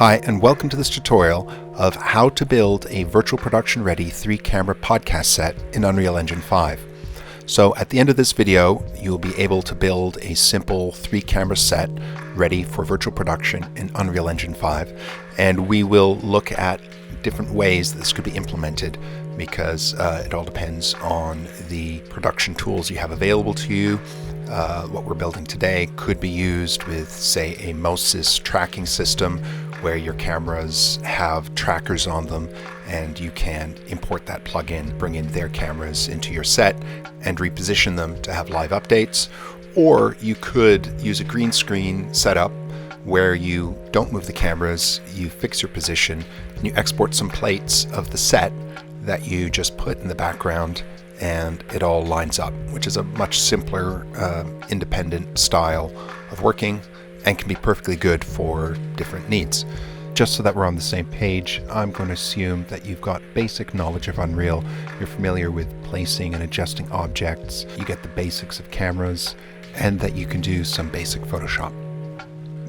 Hi, and welcome to this tutorial of how to build a virtual production ready 3-camera podcast set in Unreal Engine 5. So at the end of this video, you'll be able to build a simple 3-camera set ready for virtual production in Unreal Engine 5. And we will look at different ways this could be implemented because it all depends on the production tools you have available to you. What we're building today could be used with, say, a Moses tracking system where your cameras have trackers on them and you can import that plugin, bring in their cameras into your set and reposition them to have live updates. Or you could use a green screen setup where you don't move the cameras, you fix your position, and you export some plates of the set that you just put in the background and it all lines up, which is a much simpler, independent style of working and can be perfectly good for different needs. Just so that we're on the same page, I'm going to assume that you've got basic knowledge of Unreal. You're familiar with placing and adjusting objects. You get the basics of cameras and that you can do some basic Photoshop.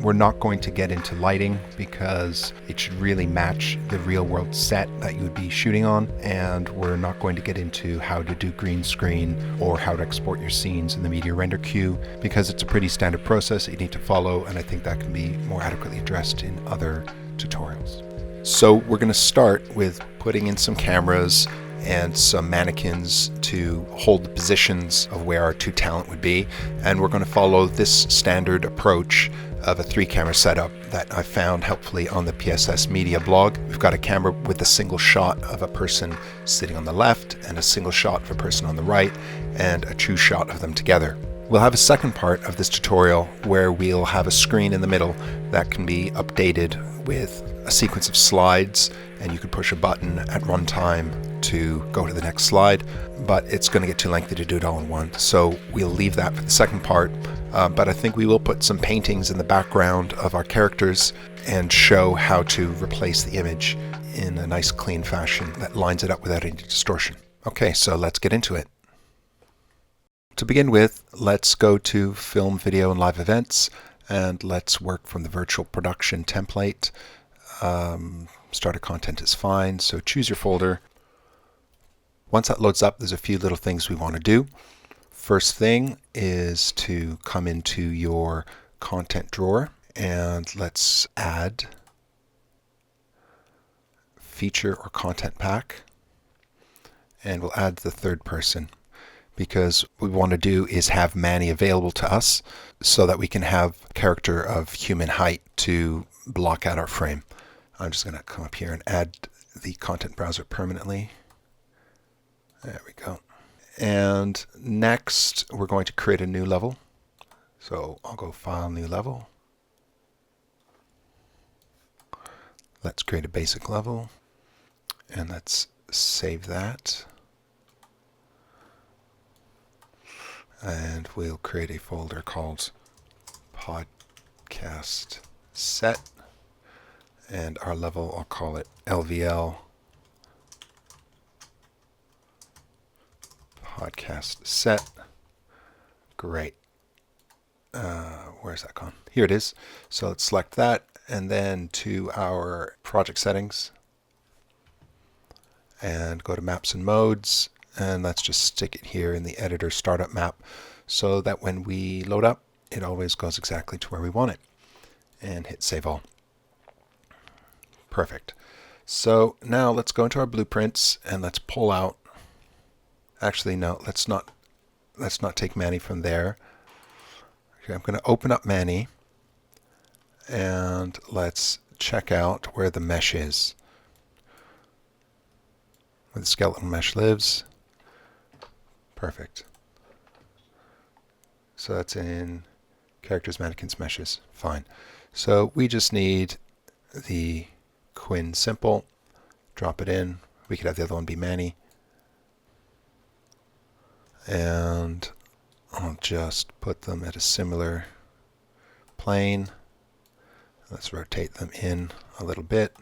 We're not going to get into lighting because it should really match the real world set that you would be shooting on, and we're not going to get into how to do green screen or how to export your scenes in the media render queue because it's a pretty standard process that you need to follow, and I think that can be more adequately addressed in other tutorials. So we're going to start with putting in some cameras and some mannequins to hold the positions of where our 2 talent would be, and we're going to follow this standard approach of a 3-camera setup that I found helpfully on the PSS Media blog. We've got a camera with a single shot of a person sitting on the left and a single shot of a person on the right and a true shot of them together. We'll have a second part of this tutorial where we'll have a screen in the middle that can be updated with a sequence of slides, and you could push a button at runtime to go to the next slide, but it's going to get too lengthy to do it all in one. So we'll leave that for the second part, but I think we will put some paintings in the background of our characters and show how to replace the image in a nice clean fashion that lines it up without any distortion. Okay, so let's get into it. To begin with, let's go to Film, Video, and Live Events, and let's work from the virtual production template. Starter content is fine, so choose your folder. Once that loads up, there's a few little things we want to do. First thing is to come into your content drawer and let's add feature or content pack, and we'll add the third person because what we want to do is have Manny available to us so that we can have a character of human height to block out our frame. I'm just going to come up here and add the content browser permanently. There we go. And next, we're going to create a new level. So I'll go File, New Level. Let's create a basic level. And let's save that. And we'll create a folder called Podcast Set. And our level, I'll call it LVL Podcast Set. Great. Where's that gone? Here it is. So let's select that and then to our project settings and go to Maps and Modes, and let's just stick it here in the editor startup map so that when we load up, it always goes exactly to where we want it, and hit Save All. Perfect. So now let's go into our blueprints and let's pull out. Actually, no, let's not take Manny from there. Okay, I'm going to open up Manny and let's check out where the mesh is, where the skeleton mesh lives. Perfect. So that's in characters, mannequins, meshes. Fine. So we just need the Quinn simple, drop it in. We could have the other one be Manny. And I'll just put them at a similar plane. Let's rotate them in a little bit.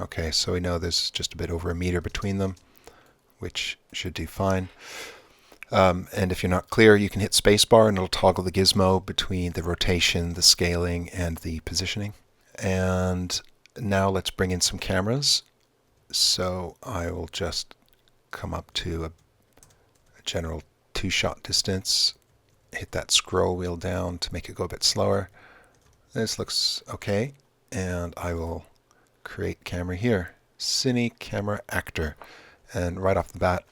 Okay, so we know there's just a bit over a meter between them, which should do fine. And if you're not clear, you can hit spacebar and it'll toggle the gizmo between the rotation, the scaling, and the positioning. And now let's bring in some cameras. So I will just come up to a general 2-shot distance, hit that scroll wheel down to make it go a bit slower. This looks okay, and I will create camera here, Cine Camera Actor. And right off the bat,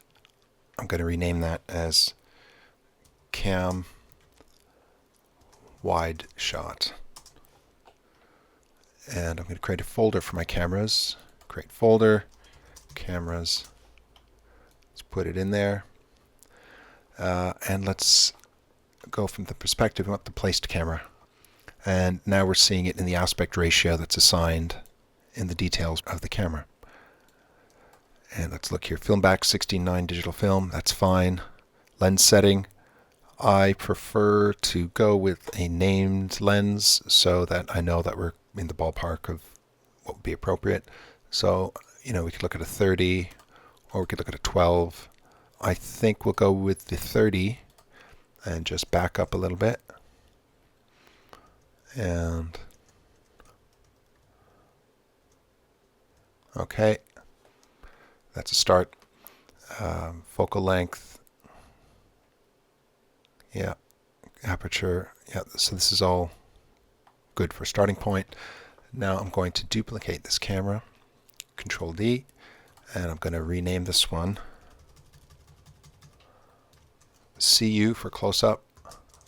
I'm going to rename that as Cam Wide Shot. And I'm going to create a folder for my cameras. Create folder, cameras. Let's put it in there. And let's go from the perspective. We want the placed camera. And now we're seeing it in the aspect ratio that's assigned in the details of the camera. And let's look here. Film back 16:9 digital film. That's fine. Lens setting. I prefer to go with a named lens so that I know that we're in the ballpark of what would be appropriate. So, we could look at a 30 or we could look at a 12. I think we'll go with the 30 and just back up a little bit. And okay, that's a start. Focal length, yeah, aperture, yeah, so this is all good for a starting point. Now I'm going to duplicate this camera, Control D, and I'm going to rename this one CU for close-up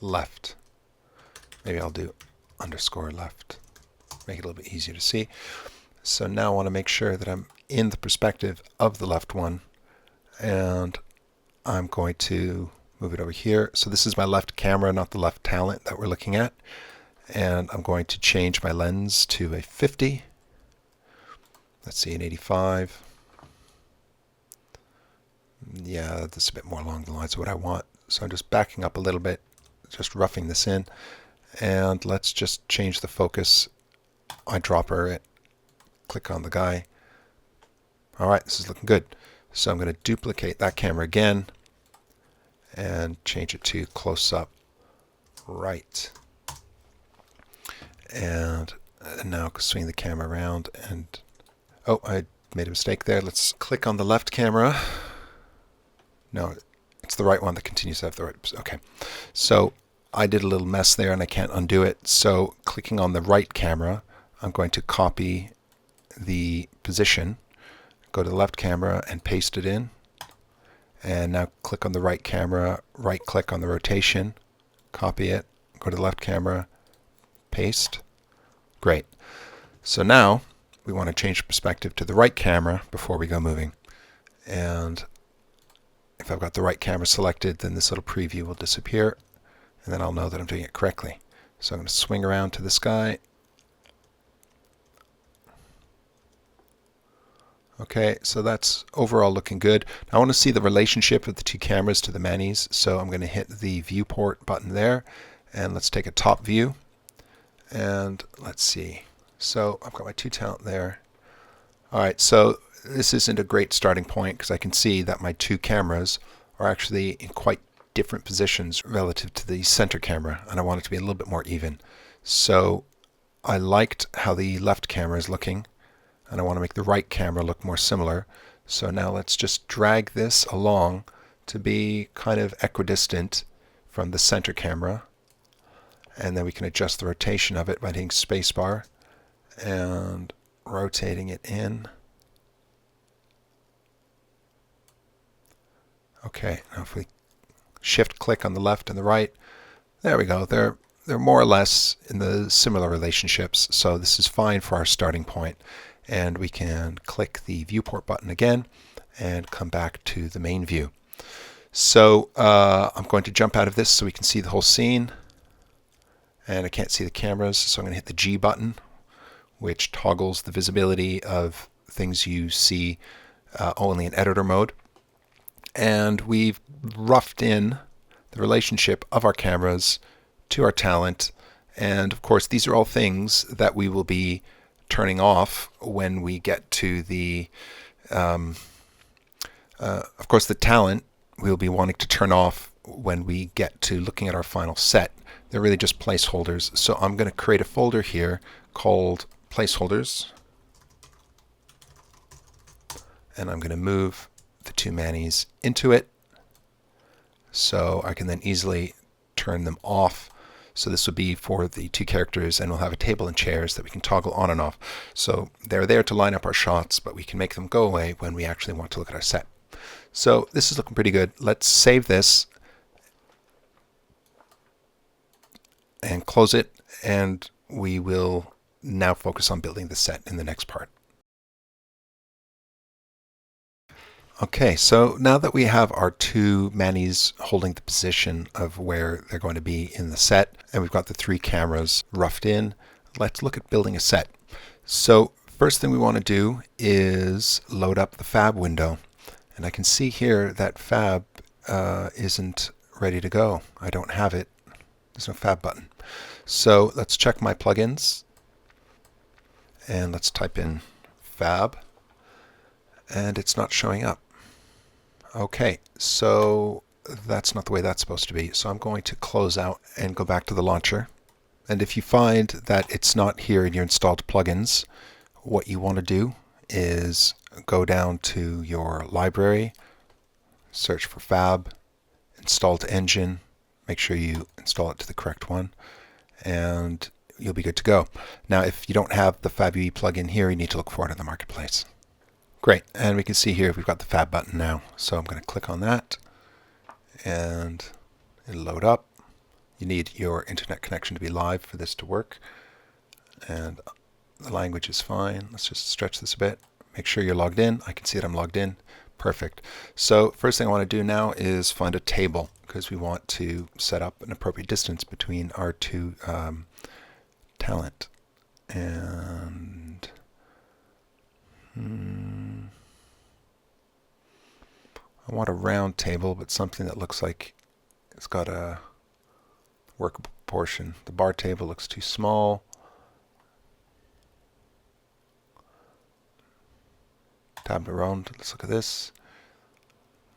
left. Maybe I'll do underscore left, make it a little bit easier to see. So now I want to make sure that I'm in the perspective of the left one, and I'm going to move it over here. So this is my left camera, not the left talent that we're looking at. And I'm going to change my lens to a 50. Let's see, an 85. Yeah, this is a bit more along the lines of what I want. So I'm just backing up a little bit, just roughing this in. And let's just change the focus. Eyedropper it. Click on the guy. All right, this is looking good. So I'm going to duplicate that camera again and change it to close-up right. And now swing the camera around and, oh, I made a mistake there. Let's click on the left camera. No, it's the right one that continues to have the right. Okay, so I did a little mess there and I can't undo it. So clicking on the right camera, I'm going to copy the position, go to the left camera and paste it in. And now click on the right camera, right click on the rotation, copy it, go to the left camera, paste. Great. So now we want to change perspective to the right camera before we go moving. And if I've got the right camera selected, then this little preview will disappear, and then I'll know that I'm doing it correctly. So I'm going to swing around to this guy. Okay, so that's overall looking good. Now I want to see the relationship of the two cameras to the manis, so I'm going to hit the viewport button there, and let's take a top view. And let's see. So I've got my two talent there. All right, so this isn't a great starting point because I can see that my two cameras are actually in quite different positions relative to the center camera, and I want it to be a little bit more even. So I liked how the left camera is looking, and I want to make the right camera look more similar. So now let's just drag this along to be kind of equidistant from the center camera. And then we can adjust the rotation of it by hitting spacebar and rotating it in. Okay, now if we shift click on the left and the right, there we go. They're more or less in the similar relationships, so this is fine for our starting point. And we can click the viewport button again and come back to the main view. So I'm going to jump out of this so we can see the whole scene. And I can't see the cameras, so I'm going to hit the G button, which toggles the visibility of things you see only in editor mode. And we've roughed in the relationship of our cameras to our talent. And of course, these are all things that we will be turning off when we get to the, of course, the talent we'll be wanting to turn off when we get to looking at our final set. They're really just placeholders. So I'm going to create a folder here called placeholders. And I'm going to move the two manis into it so I can then easily turn them off. So this would be for the two characters, and we'll have a table and chairs that we can toggle on and off. So they're there to line up our shots, but we can make them go away when we actually want to look at our set. So this is looking pretty good. Let's save this and close it, and we will now focus on building the set in the next part. Okay, so now that we have our two manis holding the position of where they're going to be in the set, and we've got the three cameras roughed in, let's look at building a set. So first thing we want to do is load up the fab window. And I can see here that fab isn't ready to go. I don't have it. There's no fab button. So let's check my plugins. And let's type in fab. And it's not showing up. Okay, so that's not the way that's supposed to be. So I'm going to close out and go back to the launcher. And if you find that it's not here in your installed plugins, what you want to do is go down to your library, search for fab, install to engine, make sure you install it to the correct one, and you'll be good to go. Now if you don't have the Fab UE plugin here, you need to look for it in the marketplace. Great, and we can see here we've got the fab button now. So I'm going to click on that and it'll load up. You need your internet connection to be live for this to work, and the language is fine. Let's just stretch this a bit. Make sure you're logged in. I can see that I'm logged in. Perfect. So first thing I want to do now is find a table, because we want to set up an appropriate distance between our two talent. And I want a round table, but something that looks like it's got a workable proportion. The bar table looks too small. Tab around. Let's look at this.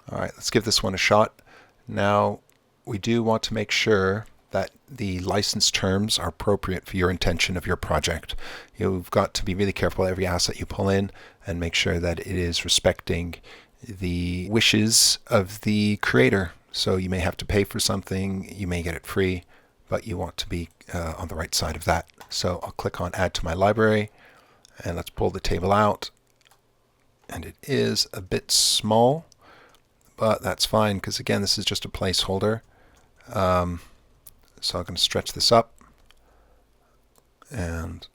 All right, let's give this one a shot. Now, we do want to make sure that the license terms are appropriate for your intention of your project. You've got to be really careful with every asset you pull in and make sure that it is respecting the wishes of the creator. So you may have to pay for something, you may get it free, but you want to be on the right side of that. So I'll click on Add to my library, and let's pull the table out. And it is a bit small, but that's fine, because again, this is just a placeholder. So I'm going to stretch this up, and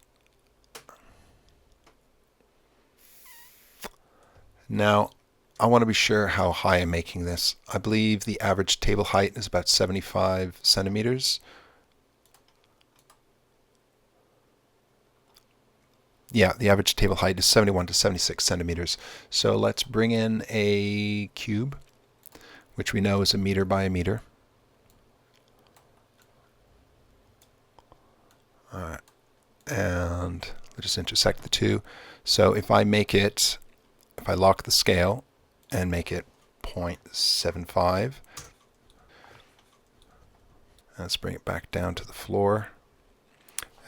now I want to be sure how high I'm making this. I believe the average table height is about 75 centimeters. Yeah, the average table height is 71 to 76 centimeters. So let's bring in a cube, which we know is a meter by a meter. And we'll just intersect the two. So if I lock the scale and make it 0.75, let's bring it back down to the floor.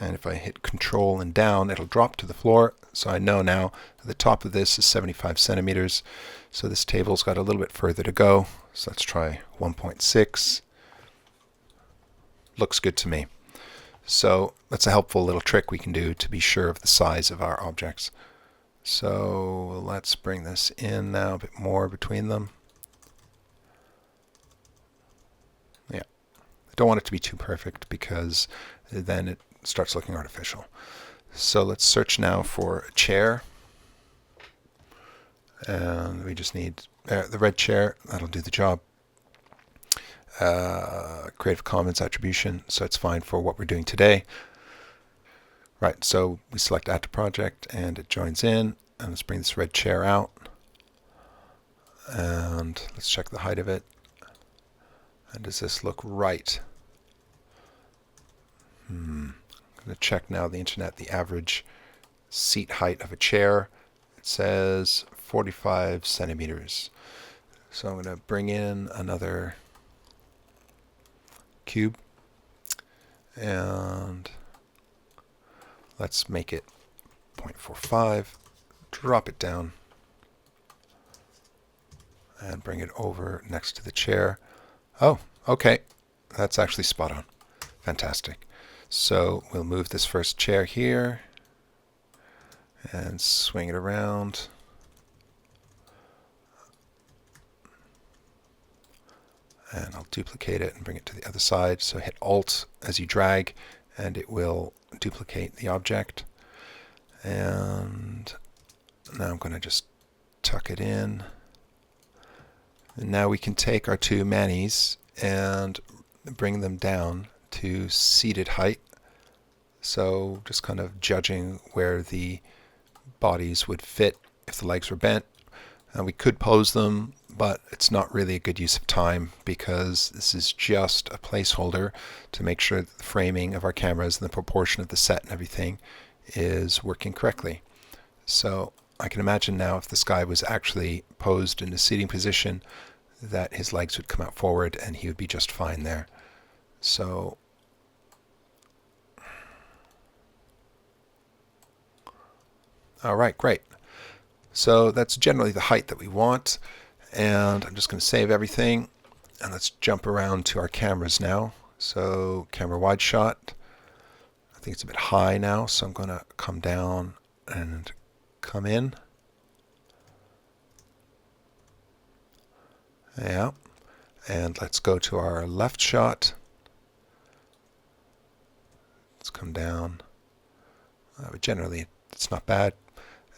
And if I hit Control and down, it'll drop to the floor. So I know now the top of this is 75 centimeters. So this table's got a little bit further to go. So let's try 1.6. Looks good to me. So that's a helpful little trick we can do to be sure of the size of our objects. So let's bring this in now a bit more between them. Yeah, I don't want it to be too perfect, because then it starts looking artificial. So let's search now for a chair. And we just need the red chair. That'll do the job. Creative Commons attribution, so it's fine for what we're doing today. Right, so we select Add to Project, and it joins in. And let's bring this red chair out. And let's check the height of it. And does this look right? I'm going to check now the internet, the average seat height of a chair. It says 45 centimeters. So I'm going to bring in another cube, and let's make it 0.45, drop it down, and bring it over next to the chair. Oh, okay. That's actually spot on. Fantastic. So we'll move this first chair here and swing it around. And I'll duplicate it and bring it to the other side. So hit Alt as you drag, and it will duplicate the object. And now I'm going to just tuck it in. And now we can take our two manis and bring them down to seated height. So just kind of judging where the bodies would fit if the legs were bent. And we could pose them, but it's not really a good use of time because this is just a placeholder to make sure that the framing of our cameras and the proportion of the set and everything is working correctly. So I can imagine now if this guy was actually posed in a seating position that his legs would come out forward and he would be just fine there. So all right, great. So that's generally the height that we want. And I'm just going to save everything. And let's jump around to our cameras now. So camera wide shot. I think it's a bit high now, so I'm going to come down and come in. Yeah. And let's go to our left shot. Let's come down. But generally, it's not bad.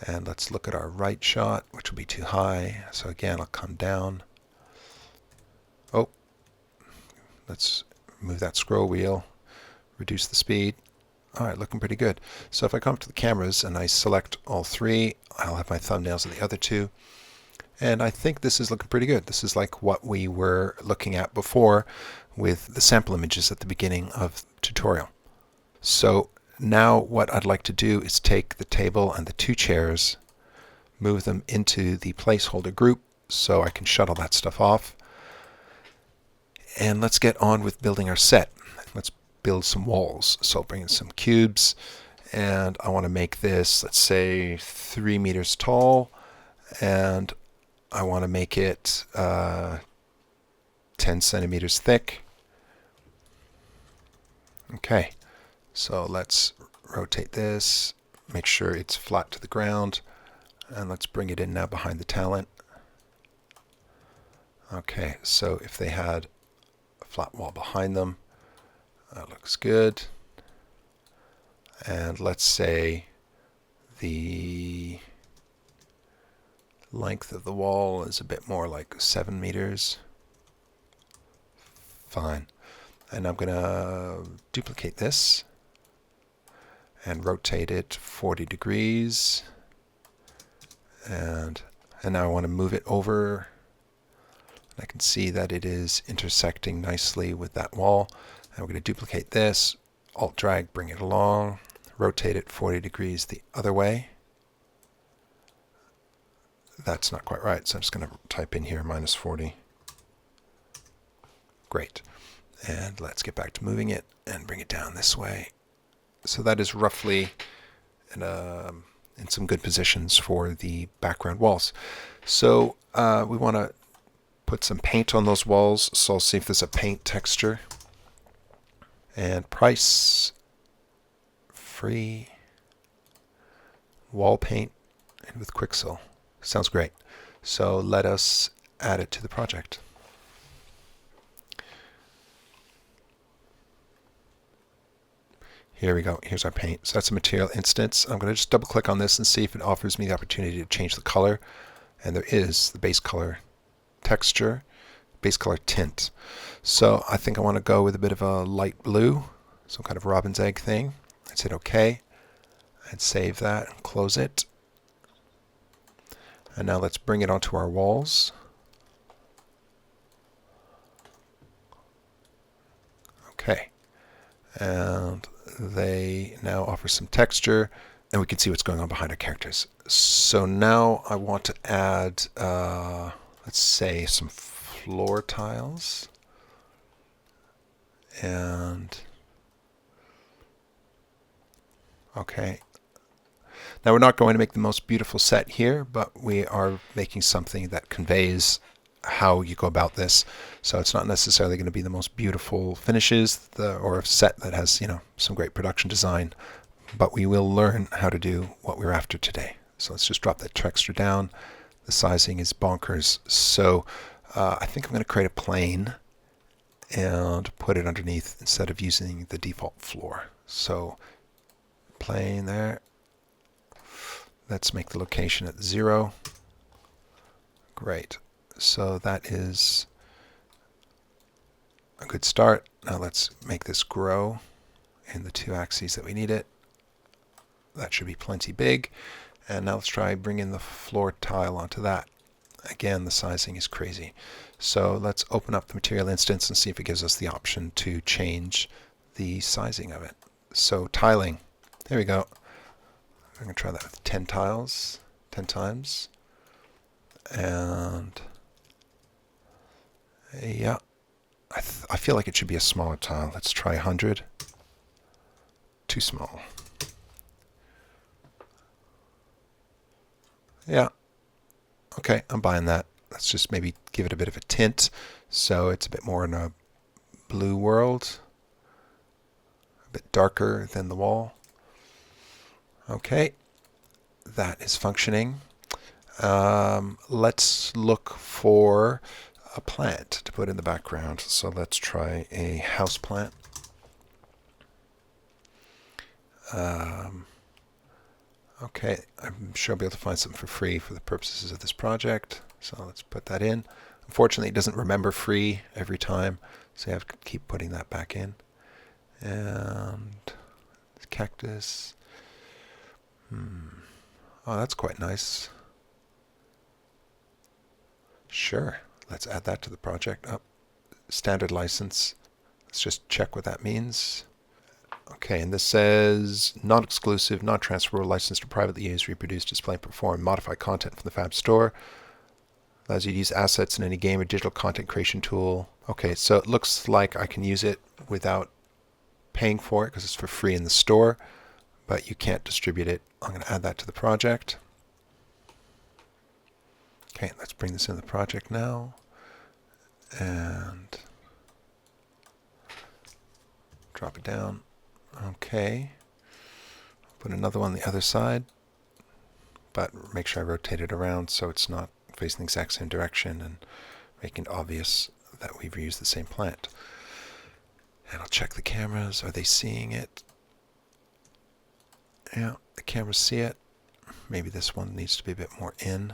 And let's look at our right shot, which will be too high. So again, I'll come down. Oh, let's move that scroll wheel, reduce the speed. All right, looking pretty good. So if I come up to the cameras and I select all three, I'll have my thumbnails of the other two. And I think this is looking pretty good. This is like what we were looking at before with the sample images at the beginning of the tutorial. So now what I'd like to do is take the table and the two chairs, move them into the placeholder group so I can shut all that stuff off. And let's get on with building our set. Let's build some walls. So I'll bring in some cubes, and I want to make this, let's say, 3 meters tall, and I want to make it 10 centimeters thick. Okay. So let's rotate this, make sure it's flat to the ground, and let's bring it in now behind the talent. Okay, so if they had a flat wall behind them, that looks good. And let's say the length of the wall is a bit more like 7 meters. Fine. And I'm going to duplicate this and rotate it 40 degrees. And now I want to move it over. I can see that it is intersecting nicely with that wall. And we're going to duplicate this, Alt drag, bring it along, rotate it 40 degrees the other way. That's not quite right, so I'm just going to type in here -40. Great. And let's get back to moving it and bring it down this way. So that is roughly in some good positions for the background walls. So we want to put some paint on those walls. So I'll see if there's a paint texture. And price, free, wall paint, and with Quixel. Sounds great. So let us add it to the project. Here we go. Here's our paint. So that's a material instance. I'm going to just double click on this and see if it offers me the opportunity to change the color. And there is the base color texture, base color tint. So I think I want to go with a bit of a light blue, some kind of robin's egg thing. I'd hit OK and save that and close it. And now let's bring it onto our walls. Okay. And they now offer some texture, and we can see what's going on behind our characters. So now I want to add, let's say some floor tiles. And okay. Now we're not going to make the most beautiful set here, but we are making something that conveys how you go about this. So it's not necessarily going to be the most beautiful finishes or a set that has, some great production design, but we will learn how to do what we're after today. So let's just drop that texture down. The sizing is bonkers. So I think I'm going to create a plane and put it underneath instead of using the default floor. So plane there. Let's make the location at 0. Great. So that is a good start. Now let's make this grow in the 2 axes that we need it. That should be plenty big. And now let's try bringing the floor tile onto that. Again, the sizing is crazy. So let's open up the material instance and see if it gives us the option to change the sizing of it. So tiling. There we go. I'm going to try that with 10 tiles, 10 times. And yeah, I feel like it should be a smaller tile. Let's try 100. Too small. Yeah. Okay, I'm buying that. Let's just maybe give it a bit of a tint so it's a bit more in a blue world. A bit darker than the wall. Okay, that is functioning. Let's look for a plant to put in the background. So let's try a house plant. Okay, I'm sure I'll be able to find something for free for the purposes of this project. So let's put that in. Unfortunately, it doesn't remember free every time, so you have to keep putting that back in. And cactus. Oh, that's quite nice. Sure, let's add that to the project. Oh, standard license. Let's just check what that means. Okay, and this says non-exclusive, non-transferable, licensed to privately use, reproduce, display, and perform, modify content from the Fab Store. Allows you to use assets in any game or digital content creation tool. Okay, so it looks like I can use it without paying for it because it's for free in the store, but you can't distribute it. I'm going to add that to the project. Okay, let's bring this into the project now. And drop it down. Okay. Put another one on the other side, but make sure I rotate it around so it's not facing the exact same direction and making it obvious that we've reused the same plant. And I'll check the cameras. Are they seeing it? Yeah, the cameras see it. Maybe this one needs to be a bit more in.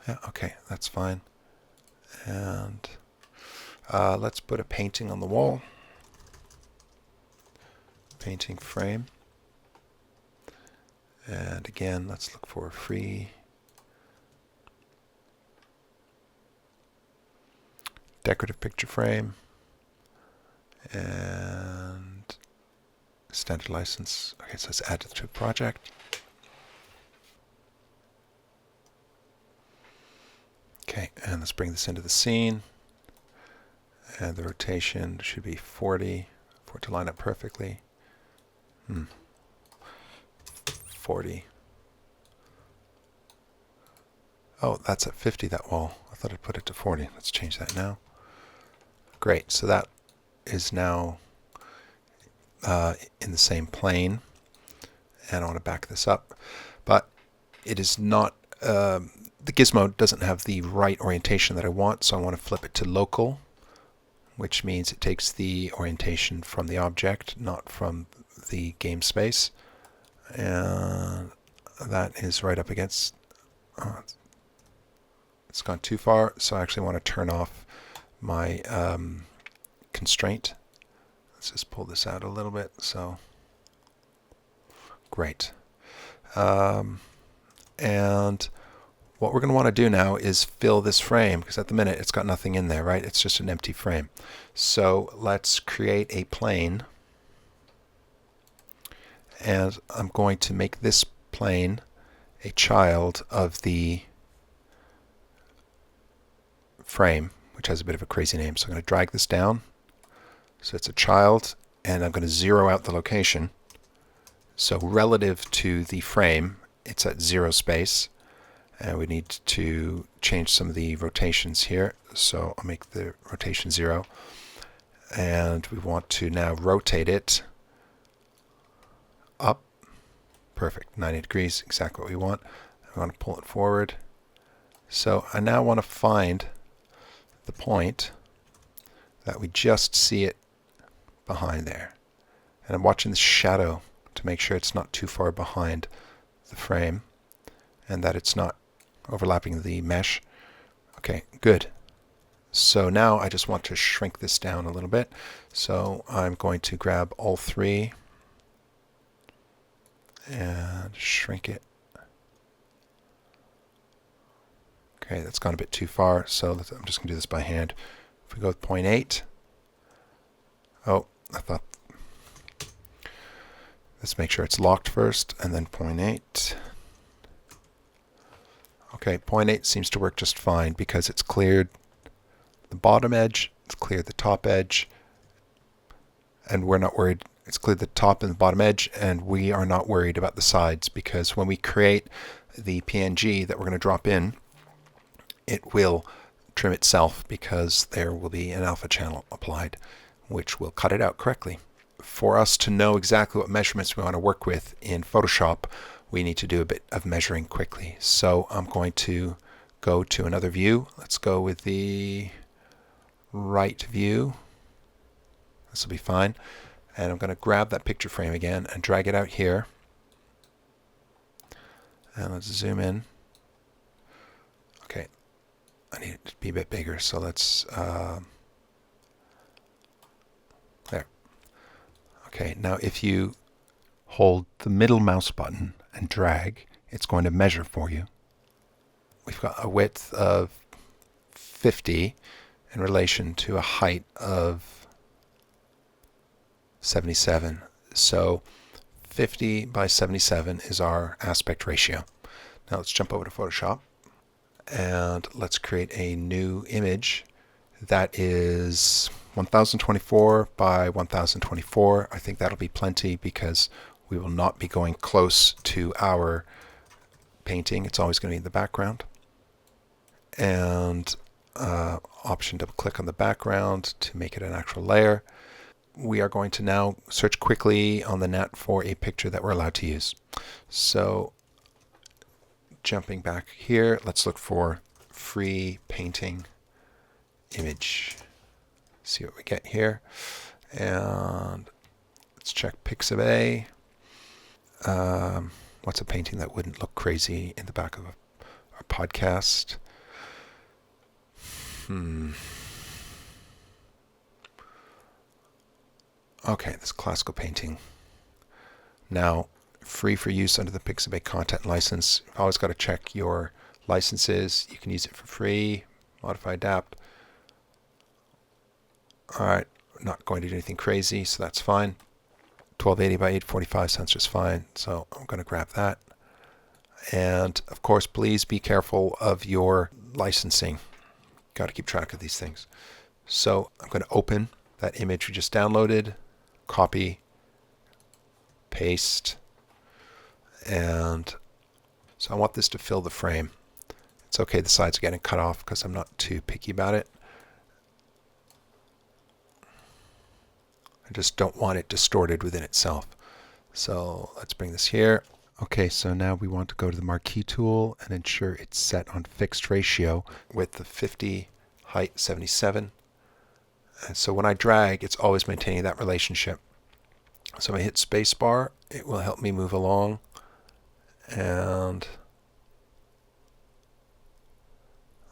Yeah, okay, that's fine. And let's put a painting on the wall. Painting frame. And again, let's look for a free decorative picture frame. And standard license. Okay, so let's add it to a project. Okay, and let's bring this into the scene. And the rotation should be 40 for it to line up perfectly. 40. Oh, that's at 50, that wall. I thought I'd put it to 40. Let's change that now. Great, so that is now in the same plane. And I want to back this up. But it is not, the gizmo doesn't have the right orientation that I want, so I want to flip it to local, which means it takes the orientation from the object, not from the game space. And that is right up against, it's gone too far, so I actually want to turn off my constraint. Let's just pull this out a little bit. So great. And what we're going to want to do now is fill this frame, because at the minute it's got nothing in there, right? It's just an empty frame. So let's create a plane. And I'm going to make this plane a child of the frame, which has a bit of a crazy name. So I'm going to drag this down. So it's a child, and I'm going to zero out the location. So relative to the frame, it's at 0 space. And we need to change some of the rotations here. So I'll make the rotation 0. And we want to now rotate it up. Perfect. 90 degrees, exactly what we want. I want to pull it forward. So I now want to find the point that we just see it behind there. And I'm watching the shadow to make sure it's not too far behind the frame and that it's not overlapping the mesh. Okay, good. So now I just want to shrink this down a little bit. So I'm going to grab all 3 and shrink it. Okay, that's gone a bit too far, so I'm just going to do this by hand. If we go with 0.8, oh, I thought, let's make sure it's locked first, and then 0.8. Okay, 0.8 seems to work just fine because it's cleared the bottom edge, it's cleared the top edge, and we're not worried. It's cleared the top and the bottom edge, and we are not worried about the sides because when we create the PNG that we're going to drop in, it will trim itself because there will be an alpha channel applied, which will cut it out correctly. For us to know exactly what measurements we want to work with in Photoshop, we need to do a bit of measuring quickly. So I'm going to go to another view. Let's go with the right view. This will be fine. And I'm going to grab that picture frame again and drag it out here. And let's zoom in. Okay, I need it to be a bit bigger, so let's, there. Okay, now if you hold the middle mouse button and drag, it's going to measure for you. We've got a width of 50 in relation to a height of 77. So 50 by 77 is our aspect ratio. Now let's jump over to Photoshop and let's create a new image that is 1024 by 1024. I think that'll be plenty because we will not be going close to our painting. It's always going to be in the background. And option double click on the background to make it an actual layer. We are going to now search quickly on the net for a picture that we're allowed to use. So jumping back here, let's look for free painting image. See what we get here. And let's check Pixabay. What's a painting that wouldn't look crazy in the back of a podcast? Okay, this classical painting. Now, free for use under the Pixabay content license. You've always got to check your licenses. You can use it for free. Modify, adapt. Alright, not going to do anything crazy, so that's fine. 1280 by 845 sounds just fine, so I'm going to grab that. And of course, please be careful of your licensing. Got to keep track of these things. So I'm going to open that image we just downloaded, copy, paste, and so I want this to fill the frame. It's okay, the sides are getting cut off because I'm not too picky about it. I just don't want it distorted within itself. So let's bring this here. Okay, so now we want to go to the marquee tool and ensure it's set on fixed ratio with the 50, height 77. And so when I drag, it's always maintaining that relationship. So I hit spacebar, it will help me move along. And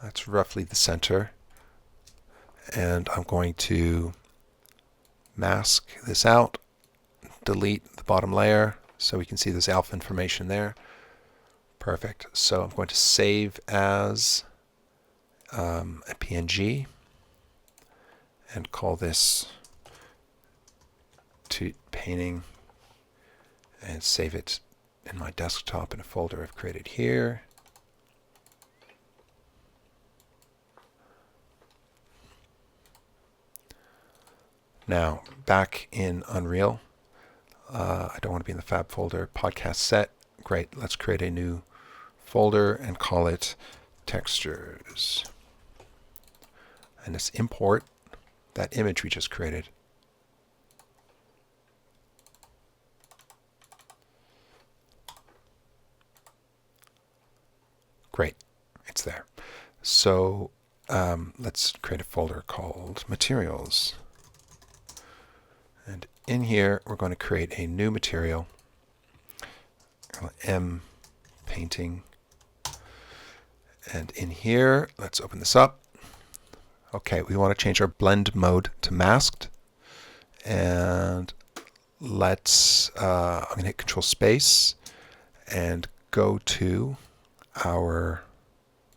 that's roughly the center. And I'm going to mask this out, delete the bottom layer so we can see this alpha information there. Perfect. So I'm going to save as a PNG and call this to painting and save it in my desktop in a folder I've created here. Now, back in Unreal, I don't want to be in the fab folder. Podcast set. Great. Let's create a new folder and call it textures. And let's import that image we just created. Great. It's there. So let's create a folder called materials. And in here, we're going to create a new material, M painting. And in here, let's open this up. Okay, we want to change our blend mode to masked. And let's, I'm going to hit Control Space and go to our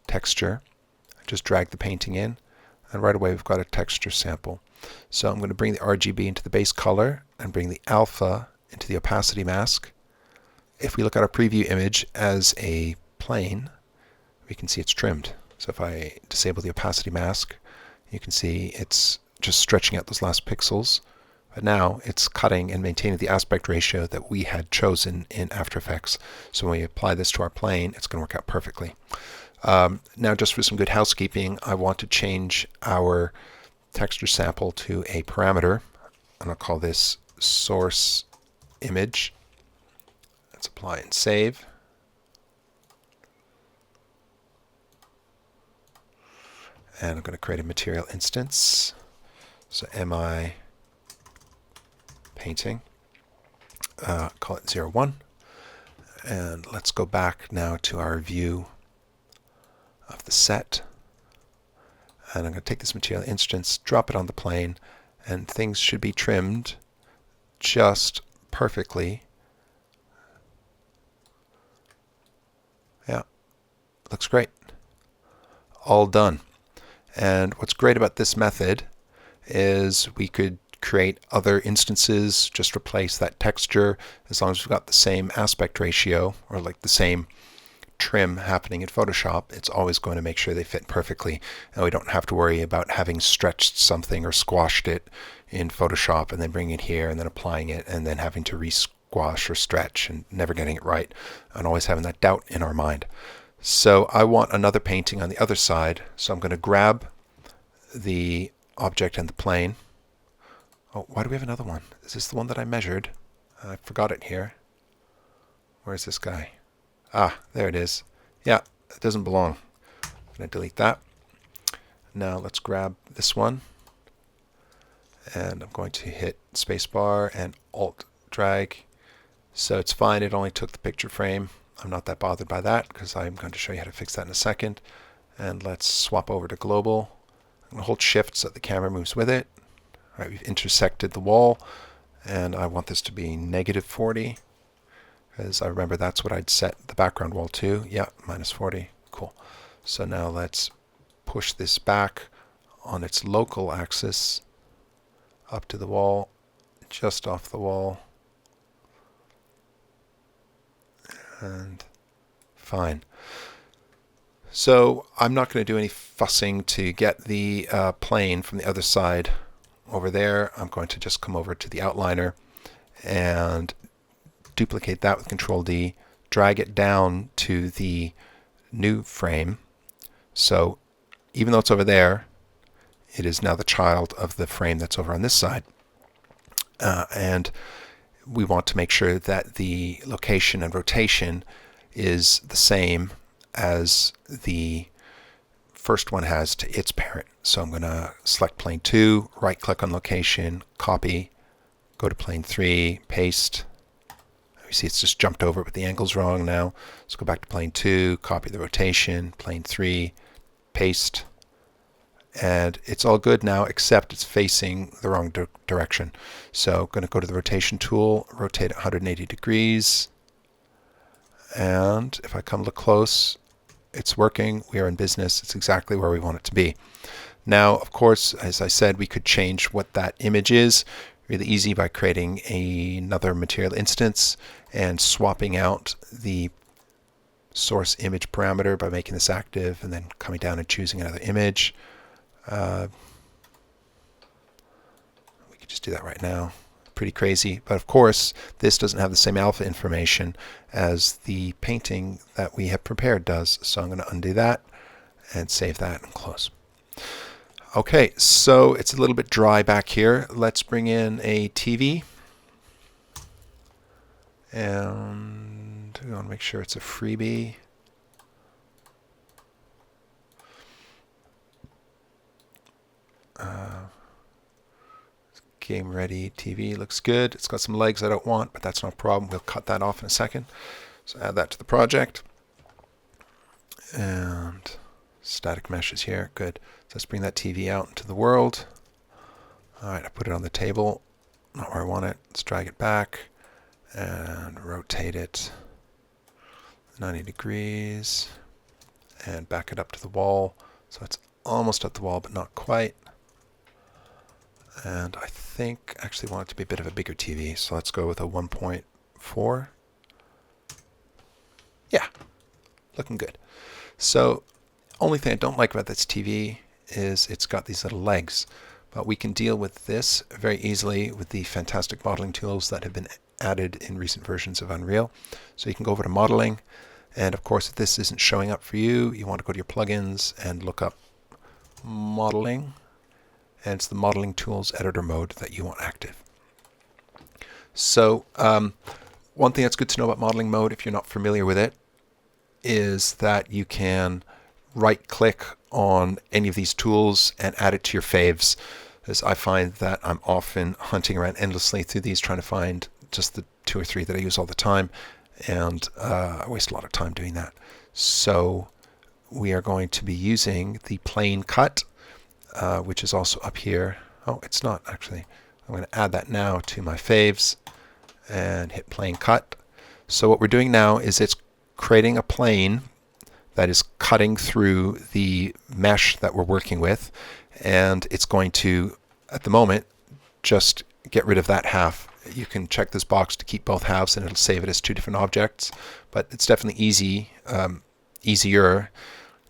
texture. Just drag the painting in. And right away, we've got a texture sample. So I'm going to bring the RGB into the base color and bring the alpha into the opacity mask. If we look at our preview image as a plane, we can see it's trimmed. So if I disable the opacity mask, you can see it's just stretching out those last pixels. But now it's cutting and maintaining the aspect ratio that we had chosen in After Effects. So when we apply this to our plane, it's going to work out perfectly. Now, just for some good housekeeping, I want to change our texture sample to a parameter, and I'll call this source image. Let's apply and save. And I'm going to create a material instance. So mi painting, call it 01. And let's go back now to our view of the set. And I'm going to take this material instance, drop it on the plane, and things should be trimmed just perfectly. Yeah, looks great. All done. And what's great about this method is we could create other instances, just replace that texture as long as we've got the same aspect ratio or like the same trim happening in Photoshop. It's always going to make sure they fit perfectly, and we don't have to worry about having stretched something or squashed it in Photoshop and then bringing it here and then applying it and then having to re-squash or stretch and never getting it right and always having that doubt in our mind. So I want another painting on the other side, so I'm going to grab the object and the plane. Oh, why do we have another one? Is this the one that I measured? I forgot it here. Where's this guy? Ah, there it is. Yeah, it doesn't belong. I'm going to delete that. Now let's grab this one. And I'm going to hit spacebar and Alt drag. So it's fine. It only took the picture frame. I'm not that bothered by that because I'm going to show you how to fix that in a second. And let's swap over to global. I'm going to hold Shift so that the camera moves with it. All right, we've intersected the wall. And I want this to be -40. Because I remember that's what I'd set the background wall to. Yeah, -40. Cool. So now let's push this back on its local axis up to the wall, just off the wall. And fine. So I'm not going to do any fussing to get the plane from the other side over there. I'm going to just come over to the outliner and duplicate that with Control D, drag it down to the new frame. So even though it's over there, it is now the child of the frame that's over on this side. And we want to make sure that the location and rotation is the same as the first one has to its parent. So I'm going to select plane 2, right click on location, copy, go to plane 3, paste. You see it's just jumped over it, but the angle's wrong now. Let's go back to plane 2, copy the rotation, plane 3, paste. And it's all good now, except it's facing the wrong direction. So I'm going to go to the rotation tool, rotate it 180 degrees. And if I come look close, it's working. We are in business. It's exactly where we want it to be. Now, of course, as I said, we could change what that image is. really easy by creating another material instance and swapping out the source image parameter by making this active and then coming down and choosing another image. We could just do that right now. Pretty crazy, but of course this doesn't have the same alpha information as the painting that we have prepared does. So I'm going to undo that and save that and close. Okay, so it's a little bit dry back here. Let's bring in a TV. And we want to make sure it's a freebie. Game ready TV looks good. It's got some legs I don't want, but that's not a problem. We'll cut that off in a second. So add that to the project. And static mesh is here. Good. So let's bring that TV out into the world. All right, I put it on the table. Not where I want it. Let's drag it back and rotate it 90 degrees and back it up to the wall. So it's almost at the wall, but not quite. And I think I actually want it to be a bit of a bigger TV. So let's go with a 1.4. Yeah, looking good. So only thing I don't like about this TV is it's got these little legs. But we can deal with this very easily with the fantastic modeling tools that have been added in recent versions of Unreal. So you can go over to modeling. And of course, if this isn't showing up for you, you want to go to your plugins and look up modeling. And it's the modeling tools editor mode that you want active. So one thing that's good to know about modeling mode, if you're not familiar with it, is that you can right click on any of these tools and add it to your faves. As I find that I'm often hunting around endlessly through these trying to find just the 2 or 3 that I use all the time, and I waste a lot of time doing that. So we are going to be using the plane cut, which is also up here. Oh, it's not actually. I'm going to add that now to my faves and hit plane cut. So what we're doing now is it's creating a plane that is cutting through the mesh that we're working with, and it's going to, at the moment, just get rid of that half. You can check this box to keep both halves and it'll save it as 2 different objects, but it's definitely easier.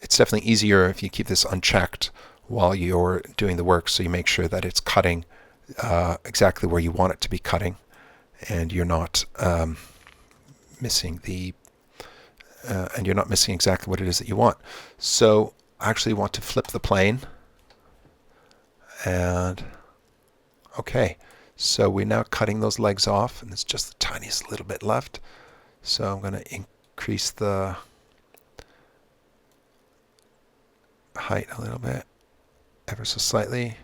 It's definitely easier if you keep this unchecked while you're doing the work, so you make sure that it's cutting exactly where you want it to be cutting, and you're not missing exactly what it is that you want. So I actually want to flip the plane, and okay, so we're now cutting those legs off, and there's just the tiniest little bit left. So I'm going to increase the height a little bit, ever so slightly.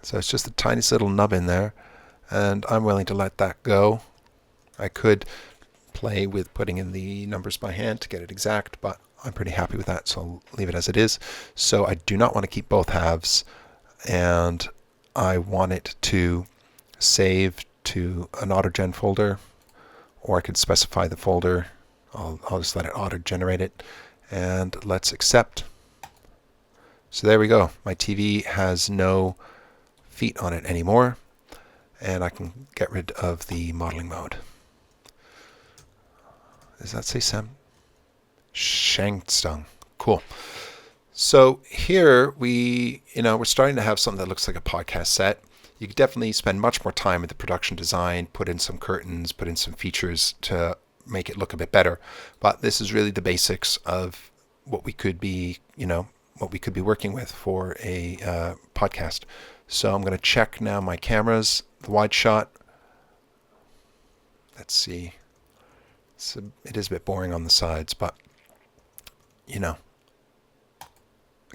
So it's just the tiniest little nub in there, and I'm willing to let that go. I could play with putting in the numbers by hand to get it exact, but I'm pretty happy with that, so I'll leave it as it is. So I do not want to keep both halves, and I want it to save to an AutoGen folder, or I could specify the folder. I'll just let it auto-generate it, and let's accept. So there we go. My TV has no feet on it anymore, and I can get rid of the modeling mode. Does that say Sam? Shangstung. Cool. So here we're starting to have something that looks like a podcast set. You could definitely spend much more time with the production design, put in some curtains, put in some features to make it look a bit better. But this is really the basics of what we could be, working with for a podcast. So I'm going to check now my cameras, the wide shot. Let's see. It is a bit boring on the sides, but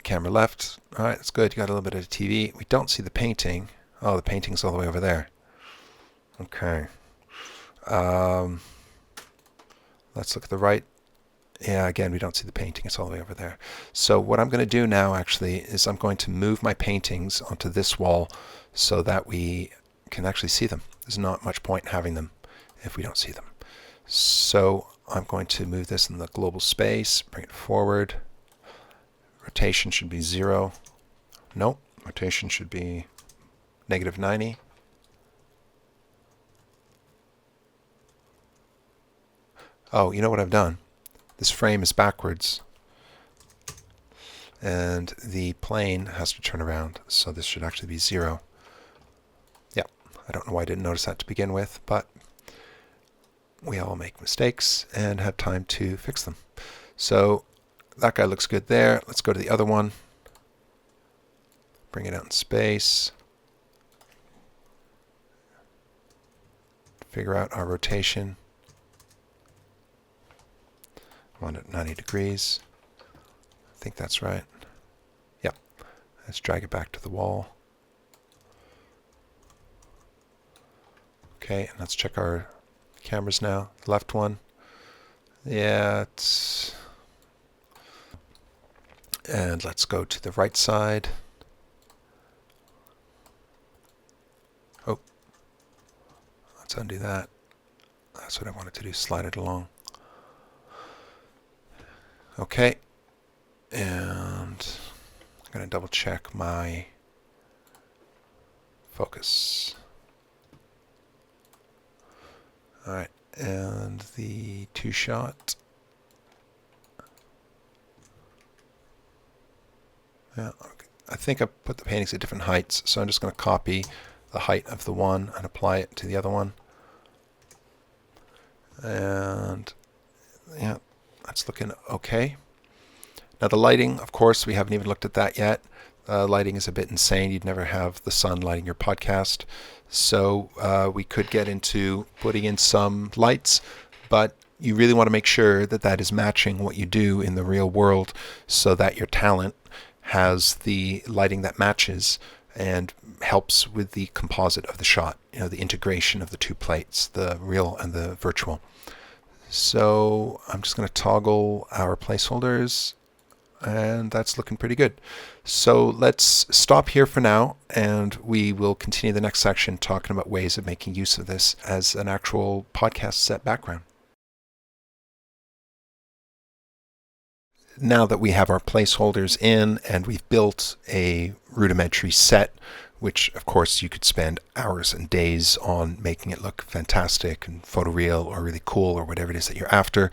camera left. All right, that's good. You got a little bit of the TV. We don't see the painting. Oh, the painting's all the way over there. Okay. Let's look at the right. Yeah, again, we don't see the painting. It's all the way over there. So what I'm going to do now actually is I'm going to move my paintings onto this wall so that we can actually see them. There's not much point in having them if we don't see them. So I'm going to move this in the global space, bring it forward. Rotation should be 0. Nope, rotation should be -90. Oh, you know what I've done? This frame is backwards, and the plane has to turn around, so this should actually be 0. Yeah, I don't know why I didn't notice that to begin with, but we all make mistakes and have time to fix them. So that guy looks good there. Let's go to the other one. Bring it out in space. Figure out our rotation. I want it 90 degrees. I think that's right. Yep. Let's drag it back to the wall. Okay, and let's check our cameras now. Left one. Yeah, it's... And let's go to the right side. Oh, let's undo that. That's what I wanted to do, slide it along. Okay, and I'm going to double check my focus. Alright, and the 2-shot. Yeah, okay. I think I put the paintings at different heights, so I'm just going to copy the height of the one and apply it to the other one. And yeah, that's looking okay. Now the lighting, of course, we haven't even looked at that yet. Lighting is a bit insane. You'd never have the sun lighting your podcast. So we could get into putting in some lights, but you really want to make sure that that is matching what you do in the real world so that your talent has the lighting that matches and helps with the composite of the shot, you know, the integration of the two plates, the real and the virtual. So I'm just going to toggle our placeholders, and that's looking pretty good. So let's stop here for now, and we will continue the next section talking about ways of making use of this as an actual podcast set background. Now that we have our placeholders in and we've built a rudimentary set, which of course you could spend hours and days on making it look fantastic and photoreal or really cool or whatever it is that you're after,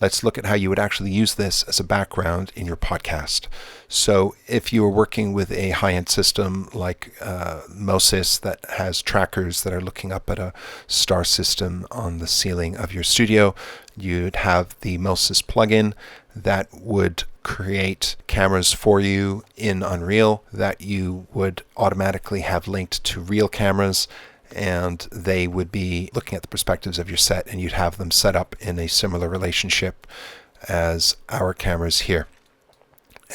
let's look at how you would actually use this as a background in your podcast. So if you are working with a high-end system like Moses that has trackers that are looking up at a star system on the ceiling of your studio, you'd have the Moses plugin that would create cameras for you in Unreal that you would automatically have linked to real cameras, and they would be looking at the perspectives of your set, and you'd have them set up in a similar relationship as our cameras here.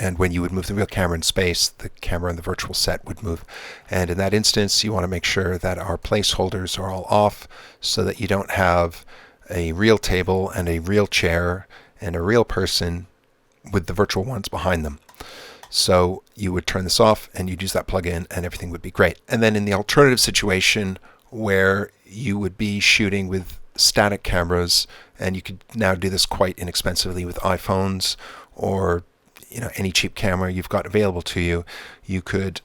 And when you would move the real camera in space, the camera in the virtual set would move. And in that instance, you want to make sure that our placeholders are all off so that you don't have a real table and a real chair and a real person with the virtual ones behind them. So you would turn this off and you'd use that plugin and everything would be great. And then in the alternative situation where you would be shooting with static cameras, and you could now do this quite inexpensively with iPhones or any cheap camera you've got available to you, you could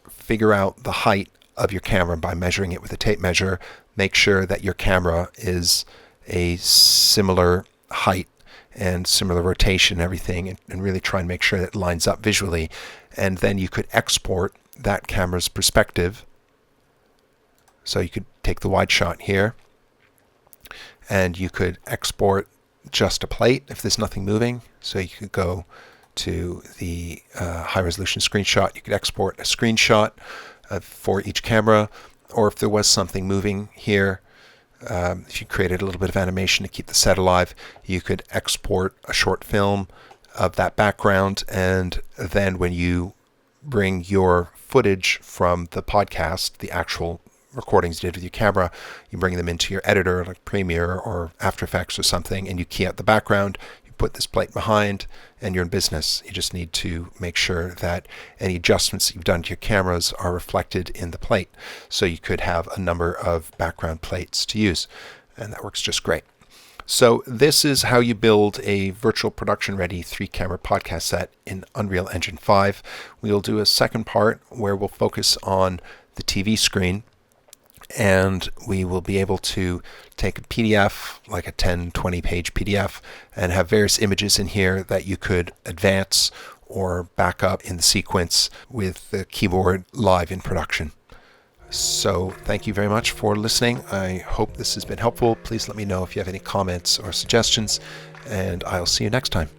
figure out the height of your camera by measuring it with a tape measure, make sure that your camera is a similar height and similar rotation and everything, and really try and make sure that it lines up visually. And then you could export that camera's perspective. So you could take the wide shot here, and you could export just a plate if there's nothing moving. So you could go to the high resolution screenshot. You could export a screenshot for each camera, or if there was something moving here, if you created a little bit of animation to keep the set alive, you could export a short film of that background, and then when you bring your footage from the podcast, the actual recordings you did with your camera, you bring them into your editor like Premiere or After Effects or something, and you key out the background, you put this plate behind, and you're in business. You just need to make sure that any adjustments you've done to your cameras are reflected in the plate. So you could have a number of background plates to use, and that works just great. So this is how you build a virtual production-ready 3-camera podcast set in Unreal Engine 5. We'll do a second part where we'll focus on the TV screen, and we will be able to take a PDF, like a 10, 20 page PDF, and have various images in here that you could advance or back up in the sequence with the keyboard live in production. So thank you very much for listening. I hope this has been helpful. Please let me know if you have any comments or suggestions, and I'll see you next time.